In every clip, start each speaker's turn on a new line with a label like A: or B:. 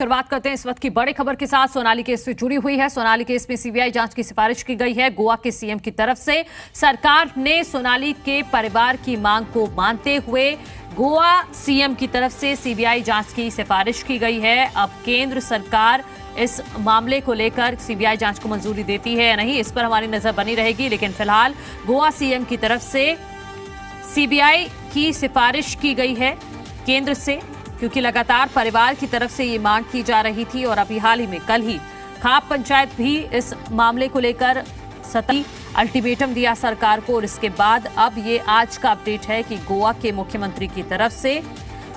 A: शुरुआत करते हैं इस वक्त की बड़ी खबर के साथ। सोनाली केस से जुड़ी हुई है। सोनाली केस में सीबीआई जांच की सिफारिश की गई है गोवा के सीएम की तरफ से। सरकार ने सोनाली के परिवार की मांग को मानते हुए गोवा सीएम की तरफ से सीबीआई जांच की सिफारिश की गई है। अब केंद्र सरकार इस मामले को लेकर सीबीआई जांच को मंजूरी देती है या नहीं, इस पर हमारी नजर बनी रहेगी। लेकिन फिलहाल गोवा सीएम की तरफ से सीबीआई की सिफारिश की गई है केंद्र से, क्योंकि लगातार परिवार की तरफ से ये मांग की जा रही थी। और अभी हाल ही में कल ही खाप पंचायत भी इस मामले को लेकर सतही अल्टीमेटम दिया सरकार को। और इसके बाद अब ये आज का अपडेट है कि गोवा के मुख्यमंत्री की तरफ से,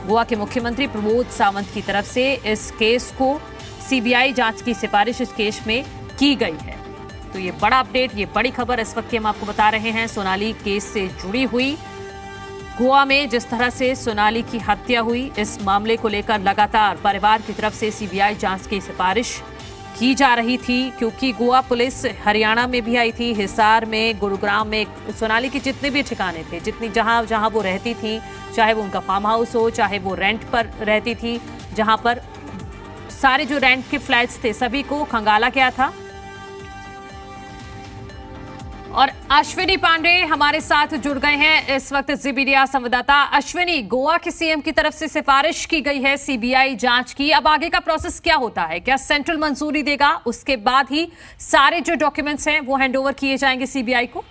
A: गोवा के मुख्यमंत्री प्रमोद सावंत की तरफ से इस केस को सीबीआई जांच की सिफारिश इस केस में की गई है। तो ये बड़ा अपडेट, ये बड़ी खबर इस वक्त की हम आपको बता रहे हैं। सोनाली केस से जुड़ी हुई गोवा में जिस तरह से सोनाली की हत्या हुई, इस मामले को लेकर लगातार परिवार की तरफ से सीबीआई जांच की सिफारिश की जा रही थी। क्योंकि गोवा पुलिस हरियाणा में भी आई थी, हिसार में, गुरुग्राम में, सोनाली के जितने भी ठिकाने थे, जहां वो रहती थी, चाहे वो उनका फार्म हाउस हो, चाहे वो रेंट पर रहती थी, जहां पर सारे जो रेंट के फ्लैट्स थे सभी को खंगाला गया था। और अश्विनी पांडे हमारे साथ जुड़ गए हैं इस वक्त, जी मीडिया संवाददाता। अश्विनी, गोवा के सीएम की तरफ से सिफारिश की गई है सीबीआई जांच की, अब आगे का प्रोसेस क्या होता है? क्या सेंट्रल मंजूरी देगा, उसके बाद ही सारे जो डॉक्यूमेंट्स हैं वो हैंडओवर किए जाएंगे सीबीआई को?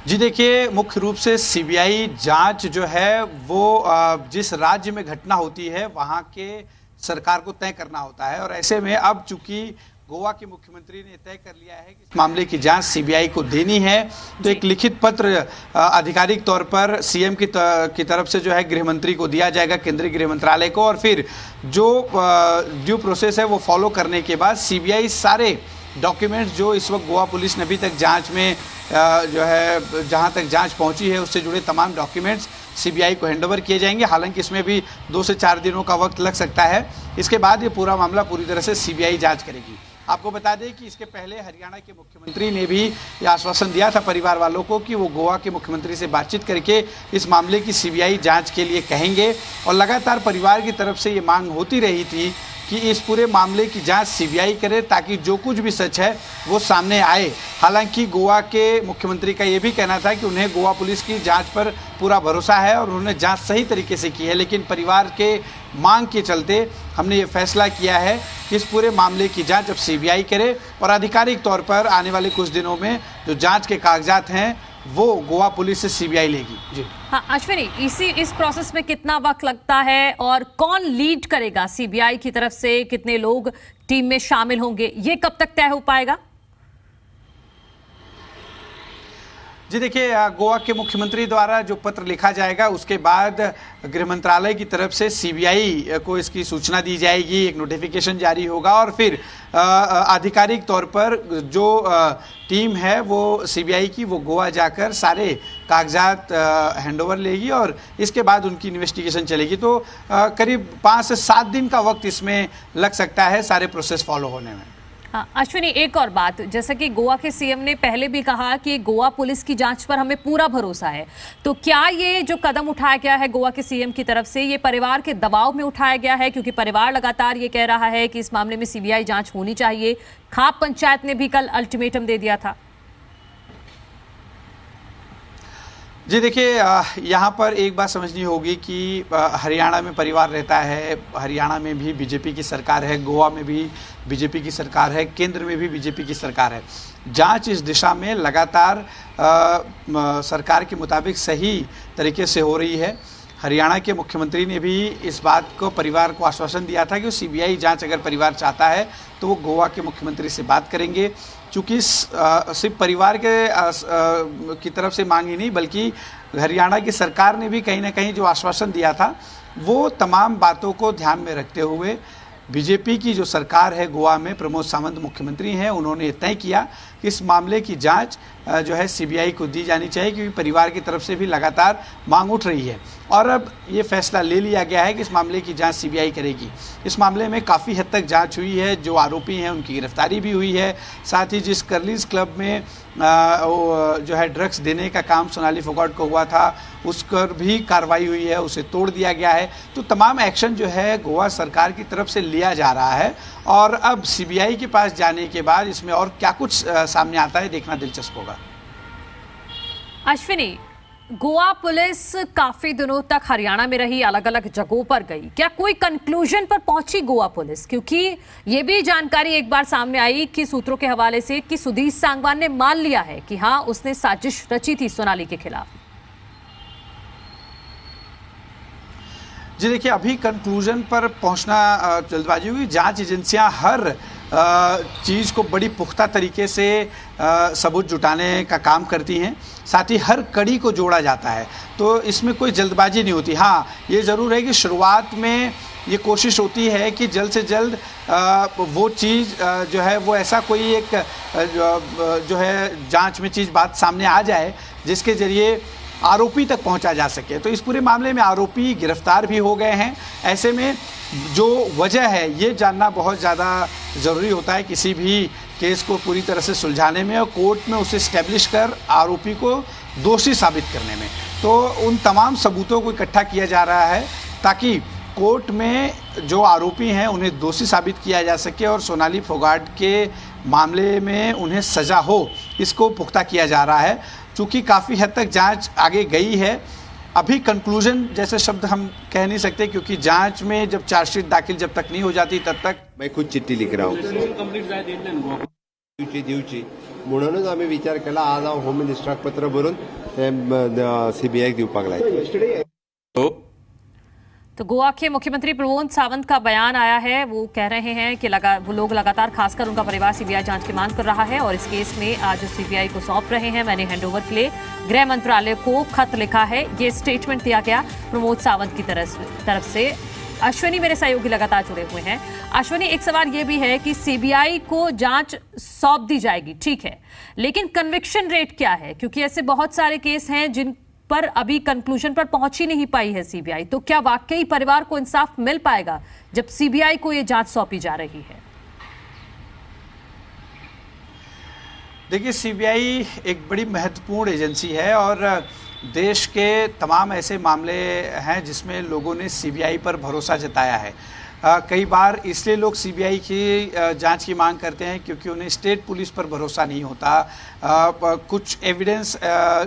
B: जी देखिए, मुख्य रूप से सीबीआई जांच जो है वो जिस राज्य में घटना होती है वहां के सरकार को तय करना होता है। और ऐसे में अब चूंकि गोवा के मुख्यमंत्री ने तय कर लिया है कि इस मामले की जांच सीबीआई को देनी है, तो एक लिखित पत्र आधिकारिक तौर पर सीएम की तरफ से जो है गृह मंत्री को दिया जाएगा, केंद्रीय गृह मंत्रालय को। और फिर जो ड्यू प्रोसेस है वो फॉलो करने के बाद सीबीआई सारे डॉक्यूमेंट्स जो इस वक्त गोवा पुलिस ने अभी तक जांच में जो है जहां तक जांच पहुंची है उससे जुड़े तमाम डॉक्यूमेंट्स सीबीआई को हैंडओवर किए जाएंगे। हालांकि इसमें भी 2 से 4 दिनों का वक्त लग सकता है। इसके बाद ये पूरा मामला पूरी तरह से सीबीआई जांच करेगी। आपको बता दें कि इसके पहले हरियाणा के मुख्यमंत्री ने भी ये आश्वासन दिया था परिवार वालों को कि वो गोवा के मुख्यमंत्री से बातचीत करके इस मामले की सीबीआई जांच के लिए कहेंगे। और लगातार परिवार की तरफ से ये मांग होती रही थी कि इस पूरे मामले की जांच सीबीआई करे ताकि जो कुछ भी सच है वो सामने आए। हालांकि गोवा के मुख्यमंत्री का ये भी कहना था कि उन्हें गोवा पुलिस की जांच पर पूरा भरोसा है और उन्होंने जांच सही तरीके से की है। लेकिन परिवार के मांग के चलते हमने ये फैसला किया है कि इस पूरे मामले की जांच अब सीबीआई करे और आधिकारिक तौर पर आने वाले कुछ दिनों में जो जांच के कागजात हैं वो गोवा पुलिस से सीबीआई लेगी। जी
A: हाँ अश्विनी, इस प्रोसेस में कितना वक्त लगता है और कौन लीड करेगा सीबीआई की तरफ से, कितने लोग टीम में शामिल होंगे, ये कब तक तय हो पाएगा?
B: जी देखिए, गोवा के मुख्यमंत्री द्वारा जो पत्र लिखा जाएगा उसके बाद गृह मंत्रालय की तरफ से सीबीआई को इसकी सूचना दी जाएगी, एक नोटिफिकेशन जारी होगा और फिर आधिकारिक तौर पर जो टीम है वो सीबीआई की वो गोवा जाकर सारे कागजात हैंडओवर लेगी और इसके बाद उनकी इन्वेस्टिगेशन चलेगी। तो करीब 5 से 7 दिन का वक्त इसमें लग सकता है सारे प्रोसेस फॉलो होने में।
A: हाँ अश्विनी, एक और बात, जैसा कि गोवा के सीएम ने पहले भी कहा कि गोवा पुलिस की जांच पर हमें पूरा भरोसा है, तो क्या ये जो कदम उठाया गया है गोवा के सीएम की तरफ से ये परिवार के दबाव में उठाया गया है? क्योंकि परिवार लगातार ये कह रहा है कि इस मामले में सीबीआई जांच होनी चाहिए। खाप पंचायत ने भी कल अल्टीमेटम दे दिया था।
B: जी देखिए, यहाँ पर एक बात समझनी होगी कि हरियाणा में परिवार रहता है, हरियाणा में भी बीजेपी की सरकार है, गोवा में भी बीजेपी की सरकार है, केंद्र में भी बीजेपी की सरकार है। जांच इस दिशा में लगातार सरकार के मुताबिक सही तरीके से हो रही है। हरियाणा के मुख्यमंत्री ने भी इस बात को परिवार को आश्वासन दिया था कि सीबीआई जांच अगर परिवार चाहता है तो वो गोवा के मुख्यमंत्री से बात करेंगे। चूँकि सिर्फ परिवार के की तरफ से मांग ही नहीं बल्कि हरियाणा की सरकार ने भी कहीं ना कहीं जो आश्वासन दिया था वो तमाम बातों को ध्यान में रखते हुए बीजेपी की जो सरकार है गोवा में, प्रमोद सावंत मुख्यमंत्री हैं, उन्होंने तय किया कि इस मामले की जांच जो है सीबीआई को दी जानी चाहिए, क्योंकि परिवार की तरफ से भी लगातार मांग उठ रही है। और अब ये फैसला ले लिया गया है कि इस मामले की जांच सीबीआई करेगी। इस मामले में काफ़ी हद तक जांच हुई है, जो आरोपी हैं उनकी गिरफ्तारी भी हुई है, साथ ही जिस कर्लीज क्लब में जो है ड्रग्स देने का काम सोनाली फोगाट को हुआ था उस पर भी कार्रवाई हुई है, उसे तोड़ दिया गया है। तो तमाम एक्शन जो है गोवा सरकार की तरफ से लिया जा रहा है, और अब सीबीआई के पास जाने के बाद इसमें और क्या कुछ सामने आता है देखना दिलचस्प होगा।
A: अश्विनी, गोवा पुलिस काफी दिनों तक हरियाणा में रही, अलग अलग जगहों पर गई, क्या कोई कंक्लूजन पर पहुंची गोवा पुलिस? क्योंकि ये भी जानकारी एक बार सामने आई कि सूत्रों के हवाले से कि सुधीर सांगवान ने मान लिया है कि हाँ उसने साजिश रची थी सोनाली के खिलाफ।
B: जी देखिए, अभी कंक्लूजन पर पहुंचना जल्दबाजी हुई। जांच एजेंसियां हर चीज़ को बड़ी पुख्ता तरीके से सबूत जुटाने का काम करती हैं, साथ ही हर कड़ी को जोड़ा जाता है, तो इसमें कोई जल्दबाजी नहीं होती। हाँ, ये ज़रूर है कि शुरुआत में ये कोशिश होती है कि जल्द से जल्द वो चीज़ जो है वो ऐसा कोई एक जो है जांच में चीज़ बात सामने आ जाए जिसके ज़रिए आरोपी तक पहुंचा जा सके। तो इस पूरे मामले में आरोपी गिरफ्तार भी हो गए हैं। ऐसे में जो वजह है ये जानना बहुत ज़्यादा ज़रूरी होता है किसी भी केस को पूरी तरह से सुलझाने में, और कोर्ट में उसे इस्टेब्लिश कर आरोपी को दोषी साबित करने में। तो उन तमाम सबूतों को इकट्ठा किया जा रहा है ताकि कोर्ट में जो आरोपी हैं उन्हें दोषी साबित किया जा सके और सोनाली फोगाट के मामले में उन्हें सज़ा हो, इसको पुख्ता किया जा रहा है। चूँकि काफ़ी हद तक जांच आगे गई है, अभी कंक्लूजन जैसे शब्द हम कह नहीं सकते, क्योंकि जांच में जब चार्जशीट दाखिल जब तक नहीं हो जाती तब तक
C: मैं खुद चिठ्ठी लिख रहा हूँ दिवची म्हणूनच आम्ही विचार केला आज हांव होम मिनिस्टराक पत्र बरोवन सीबीआयक दिवपाक लायता।
A: तो गोवा के मुख्यमंत्री प्रमोद सावंत का बयान आया है, वो कह रहे हैं कि वो लोग लगातार, खासकर उनका परिवार, सीबीआई जांच की मांग कर रहा है और इस केस में आज सीबीआई को सौंप रहे हैं। मैंने हैंडओवर के लिए गृह मंत्रालय को खत लिखा है, ये स्टेटमेंट दिया गया प्रमोद सावंत की तरफ से। अश्विनी मेरे सहयोगी लगातार जुड़े हुए हैं। अश्विनी, एक सवाल ये भी है कि सीबीआई को जांच सौंप दी जाएगी, ठीक है, लेकिन कन्विक्शन रेट क्या है? क्योंकि ऐसे बहुत सारे केस हैं जिन पर अभी कंक्लूजन पर पहुंच ही नहीं पाई है सीबीआई। तो क्या वाकई परिवार को इंसाफ मिल पाएगा जब सीबीआई को ये जांच सौंपी जा रही है?
B: देखिए, सीबीआई एक बड़ी महत्वपूर्ण एजेंसी है और देश के तमाम ऐसे मामले हैं जिसमें लोगों ने सीबीआई पर भरोसा जताया है। कई बार इसलिए लोग सीबीआई की जांच की मांग करते हैं क्योंकि उन्हें स्टेट पुलिस पर भरोसा नहीं होता। कुछ एविडेंस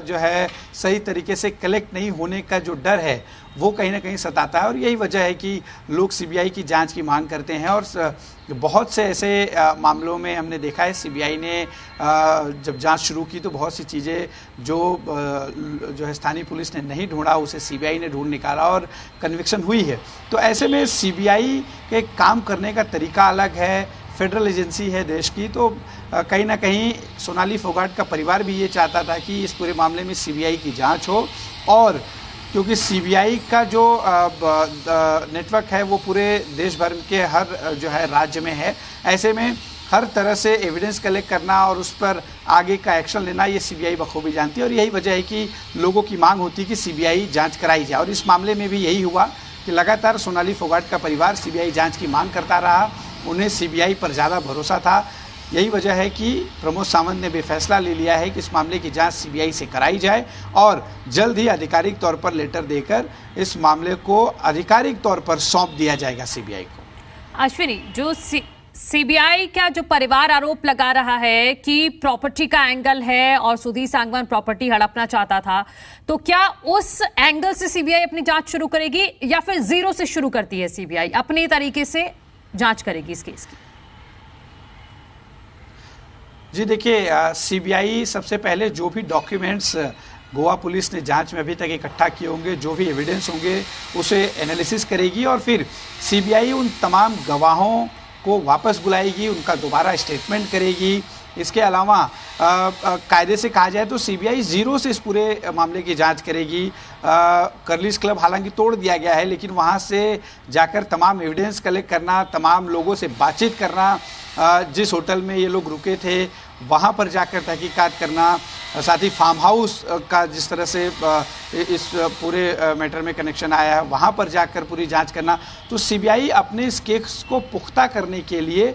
B: जो है सही तरीके से कलेक्ट नहीं होने का जो डर है वो कहीं ना कहीं सताता है, और यही वजह है कि लोग सीबीआई की जांच की मांग करते हैं। और बहुत से ऐसे मामलों में हमने देखा है सीबीआई ने जब जांच शुरू की तो बहुत सी चीज़ें जो है स्थानीय पुलिस ने नहीं ढूंढा उसे सीबीआई ने ढूंढ निकाला और कन्विक्शन हुई है। तो ऐसे में सीबीआई के काम करने का तरीका अलग है, फेडरल एजेंसी है देश की, तो कहीं ना कहीं सोनाली फोगाट का परिवार भी ये चाहता था कि इस पूरे मामले में सीबीआई की जांच हो, और क्योंकि सीबीआई का जो नेटवर्क है वो पूरे देश भर के हर जो है राज्य में है, ऐसे में हर तरह से एविडेंस कलेक्ट करना और उस पर आगे का एक्शन लेना ये सीबीआई बखूबी जानती है। और यही वजह है कि लोगों की मांग होती है कि सीबीआई जांच कराई जाए, और इस मामले में भी यही हुआ कि लगातार सोनाली फोगाट का परिवार सीबीआई जांच की मांग करता रहा, उन्हें सीबीआई पर ज़्यादा भरोसा था। यही वजह है कि प्रमोद सावंत ने भी फैसला ले लिया है कि इस मामले की जांच सीबीआई से कराई जाए और जल्द ही आधिकारिक तौर पर लेटर देकर इस मामले को आधिकारिक तौर पर सौंप दिया जाएगा सीबीआई को।
A: अश्विनी, जो सीबीआई का जो परिवार आरोप लगा रहा है कि प्रॉपर्टी का एंगल है और सुधीर सांगवान प्रॉपर्टी हड़पना चाहता था, तो क्या उस एंगल से सीबीआई अपनी जांच शुरू करेगी या फिर जीरो से शुरू करती है सीबीआई अपने तरीके से जांच करेगी इस केस की?
B: जी देखिए, सीबीआई सबसे पहले जो भी डॉक्यूमेंट्स गोवा पुलिस ने जांच में अभी तक इकट्ठा किए होंगे, जो भी एविडेंस होंगे उसे एनालिसिस करेगी और फिर सीबीआई उन तमाम गवाहों को वापस बुलाएगी, उनका दोबारा स्टेटमेंट करेगी। इसके अलावा कायदे से कहा जाए तो सीबीआई जीरो से इस पूरे मामले की जांच करेगी। कर्लिस क्लब हालांकि तोड़ दिया गया है, लेकिन वहां से जाकर तमाम एविडेंस कलेक्ट करना, तमाम लोगों से बातचीत करना, जिस होटल में ये लोग रुके थे वहां पर जाकर तहकीकात करना, साथ ही फार्म हाउस का जिस तरह से इस पूरे मैटर में कनेक्शन आया है वहां पर जाकर पूरी जांच करना। तो सीबीआई अपने इस केस को पुख्ता करने के लिए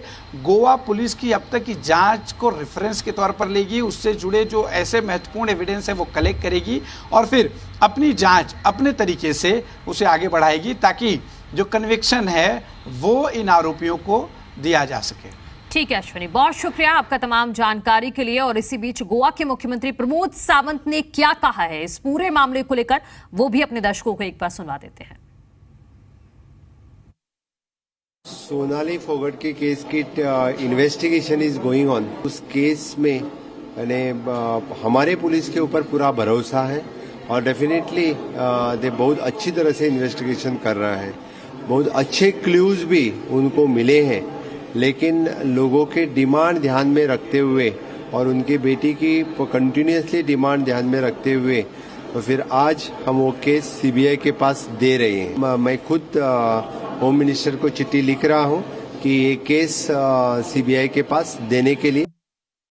B: गोवा पुलिस की अब तक की जांच को रेफरेंस के तौर पर लेगी, उससे जुड़े जो ऐसे महत्वपूर्ण एविडेंस है वो कलेक्ट करेगी और फिर अपनी जांच अपने तरीके से उसे आगे बढ़ाएगी ताकि जो कन्विक्शन है वो इन आरोपियों को दिया जा सके।
A: ठीक है अश्विनी, बहुत शुक्रिया आपका तमाम जानकारी के लिए। और इसी बीच गोवा के मुख्यमंत्री प्रमोद सावंत ने क्या कहा है इस पूरे मामले को लेकर, वो भी अपने दर्शकों को एक बार सुनवा देते हैं।
C: सोनाली फोगट के केस की इन्वेस्टिगेशन इज गोइंग ऑन। उस केस में हमारे पुलिस के ऊपर पूरा भरोसा है और डेफिनेटली दे बहुत अच्छी तरह से इन्वेस्टिगेशन कर रहा है। बहुत अच्छे क्लूज भी उनको मिले हैं, लेकिन लोगों के डिमांड ध्यान में रखते हुए और उनकी बेटी की कंटिन्यूसली डिमांड ध्यान में रखते हुए तो फिर आज हम वो केस सीबीआई के पास दे रहे हैं। मैं खुद होम मिनिस्टर को चिट्ठी लिख रहा हूं कि ये केस सीबीआई के पास देने के लिए